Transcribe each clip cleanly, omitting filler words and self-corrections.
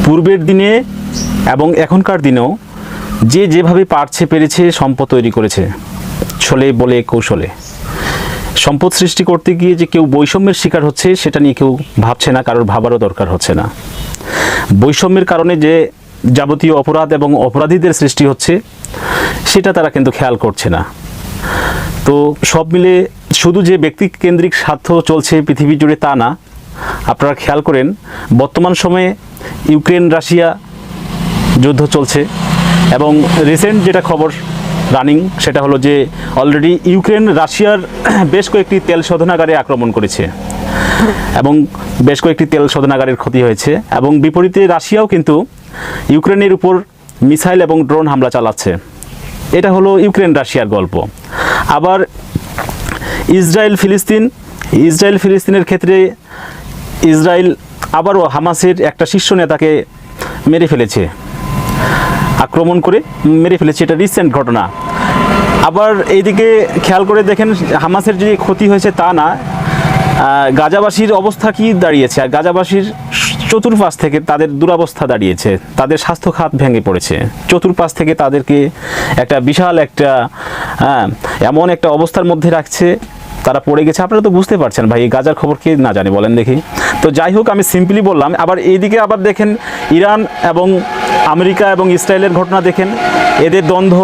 পূর্বের দিনে এবং এখনকার দিনেও যে যেভাবে পারছে পেরেছে সম্পদ তৈরি করেছে, ছলে বলে কৌশলে। সম্পদ সৃষ্টি করতে গিয়ে যে কেউ বৈষম্যের শিকার হচ্ছে সেটা নিয়ে কেউ ভাবছে না, কারোর ভাবারও দরকার হচ্ছে না। বৈষম্যের কারণে যে যাবতীয় অপরাধ এবং অপরাধীদের সৃষ্টি হচ্ছে সেটা তারা কিন্তু খেয়াল করছে না। তো সব মিলে শুধু যে ব্যক্তিকেন্দ্রিক স্বার্থ চলছে পৃথিবী জুড়ে তা না, আপনারা খেয়াল করেন বর্তমান সময়ে ইউক্রেন রাশিয়া যুদ্ধ চলছে এবং রিসেন্ট যেটা খবর রানিং সেটা হলো যে অলরেডি ইউক্রেন রাশিয়ার বেশ কয়েকটি তেল শোধনাগারে আক্রমণ করেছে এবং বেশ কয়েকটি তেল শোধনাগারের ক্ষতি হয়েছে, এবং বিপরীতে রাশিয়াও কিন্তু ইউক্রেনের উপর মিসাইল এবং ড্রোন হামলা চালাচ্ছে। এটা হলো ইউক্রেন রাশিয়ার গল্প। আবার ইসরায়েল ফিলিস্তিনের ক্ষেত্রে ইসরায়েল আবারও হামাসের একটা শীর্ষ নেতাকে মেরে ফেলেছে, আক্রমণ করে মেরে ফেলেছে। এটা রিসেন্ট ঘটনা। আবার এইদিকে খেয়াল করে দেখেন হামাসের যে ক্ষতি হয়েছে তা না, গাজাবাসীর অবস্থা কি দাঁড়িয়েছে। আর গাজাবাসীর চতুর্পাশ থেকে তাদের দুরবস্থা দাঁড়িয়েছে, তাদের স্বাস্থ্য খাত ভেঙে পড়েছে। চতুর্পাশ থেকে তাদেরকে একটা বিশাল একটা এমন একটা অবস্থার মধ্যে রাখছে, তারা পড়ে গেছে। আপনারা তো বুঝতে পারছেন ভাই, এই গাজার খবর কে না জানে বলেন দেখি। তো যাই হোক, আমি সিম্পলি বললাম। আবার এইদিকে আবার দেখেন ইরান এবং আমেরিকা এবং ইসরায়েলের ঘটনা দেখেন, এদের দ্বন্দ্ব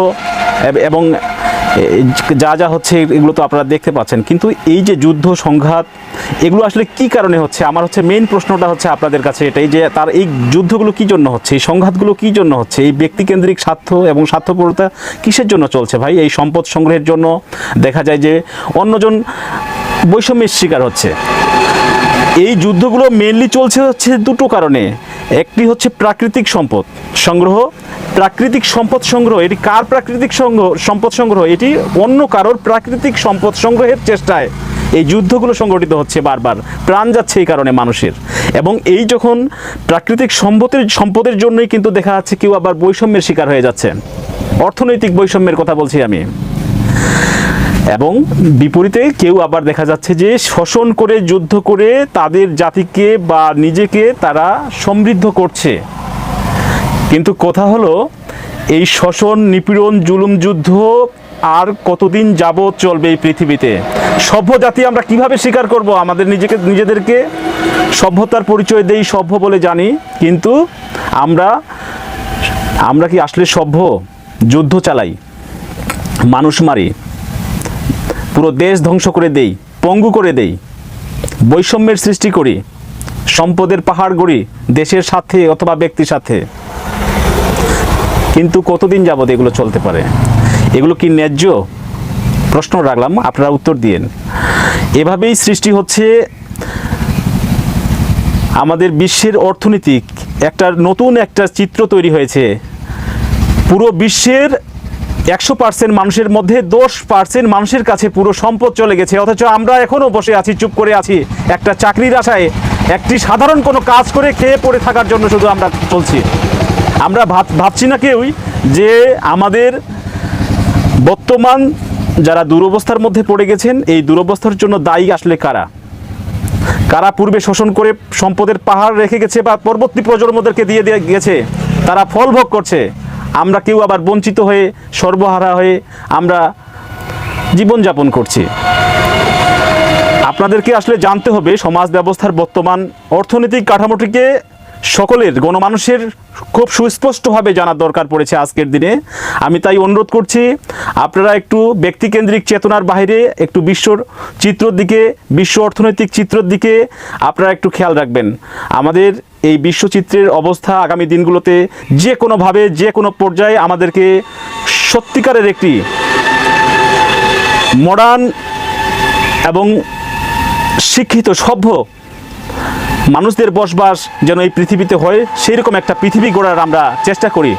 এবং যা যা হচ্ছে এগুলো তো আপনারা দেখতে পাচ্ছেন। কিন্তু এই যে যুদ্ধ সংঘাত এগুলো আসলে কি কারণে হচ্ছে, আমার হচ্ছে মেইন প্রশ্নটা হচ্ছে আপনাদের কাছে এটাই, যে তার এই যুদ্ধগুলো কী জন্য হচ্ছে, এই সংঘাতগুলো কী জন্য হচ্ছে, এই ব্যক্তিকেন্দ্রিক স্বার্থ এবং স্বার্থপরতা কিসের জন্য চলছে ভাই? এই সম্পদ সংগ্রহের জন্য দেখা যায় যে অন্যজন বৈষম্যের শিকার হচ্ছে। এই যুদ্ধগুলো মেইনলি চলছে হচ্ছে দুটো কারণে। একটি হচ্ছে প্রাকৃতিক সম্পদ সংগ্রহ। প্রাকৃতিক সম্পদ সংগ্রহ, এটি কার প্রাকৃতিক সম্পদ সংগ্রহ? এটি অন্য কারোর প্রাকৃতিক সম্পদ সংগ্রহের চেষ্টায় এই যুদ্ধগুলো সংগঠিত হচ্ছে। বারবার প্রাণ যাচ্ছে এই কারণে মানুষের। এবং এই যখন প্রাকৃতিক সম্পদের জন্যই কিন্তু দেখা যাচ্ছে কেউ আবার বৈষম্যের শিকার হয়ে যাচ্ছে। অর্থনৈতিক বৈষম্যের কথা বলছি আমি। এবং বিপরীতে কেউ আবার দেখা যাচ্ছে যে শোষণ করে, যুদ্ধ করে তাদের জাতিকে বা নিজেকে তারা সমৃদ্ধ করছে। কিন্তু কথা হলো এই শোষণ, নিপীড়ন, জুলুম, যুদ্ধ আর কতদিন যাবত চলবে এই পৃথিবীতে? সভ্য জাতি আমরা কিভাবে স্বীকার করব আমাদের নিজেদেরকে? সভ্যতার পরিচয় দেই, সভ্য বলে জানি, কিন্তু আমরা কি আসলে সভ্য? যুদ্ধ চালাই, মানুষ মারি, পুরো দেশ ধ্বংস করে দেই, পঙ্গু করে দেই, বৈষম্যের সৃষ্টি করি, সম্পদের পাহাড় গড়ি দেশের সাথে অথবা ব্যক্তির সাথে। কিন্তু কতদিন যাবত এগুলো চলতে পারে? এগুলো কি ন্যায্য? প্রশ্ন রাখলাম, আপনারা উত্তর দিয়েন। এভাবেই সৃষ্টি হচ্ছে আমাদের বিশ্বের অর্থনৈতিক নতুন একটা চিত্র তৈরি হয়েছে। পুরো বিশ্বের 100% মানুষের মধ্যে 10% মানুষের কাছে পুরো সম্পদ চলে গেছে, অথচ আমরা এখনও বসে আছি, চুপ করে আছি একটা চাকরির আশায়, একটি সাধারণ কোনো কাজ করে খেয়ে পড়ে থাকার জন্য শুধু আমরা চলছি। আমরা ভাবছি না কেউই যে আমাদের বর্তমান যারা দুরবস্থার মধ্যে পড়ে গেছেন, এই দুরবস্থার জন্য দায়ী আসলে কারা পূর্বে শোষণ করে সম্পদের পাহাড় রেখে গেছে বা পরবর্তী প্রজন্মদেরকে দিয়ে গেছে, তারা ফল ভোগ করছে। আমরা কেউ আবার বঞ্চিত হয়ে, সর্বহারা হয়ে আমরা জীবনযাপন করছি। আপনাদেরকে আসলে জানতে হবে সমাজ ব্যবস্থার বর্তমান অর্থনৈতিক কাঠামোটিকে সকলের, গণমানুষের খুব সুস্পষ্টভাবে জানার দরকার পড়েছে আজকের দিনে। আমি তাই অনুরোধ করছি আপনারা একটু ব্যক্তিকেন্দ্রিক চেতনার বাইরে একটু বিশ্বর চিত্রর দিকে, বিশ্ব অর্থনৈতিক চিত্রের দিকে আপনারা একটু খেয়াল রাখবেন। আমাদের এই বিশ্বচিত্রের অবস্থা আগামী দিনগুলোতে যে কোনোভাবে, যে কোনো পর্যায়ে আমাদেরকে সত্যিকারের একটি মডার্ন এবং শিক্ষিত সভ্য মানুষদের বসবাস যেন এই পৃথিবীতে হয়, সেই রকম একটা পৃথিবী গড়ার আমরা চেষ্টা করি।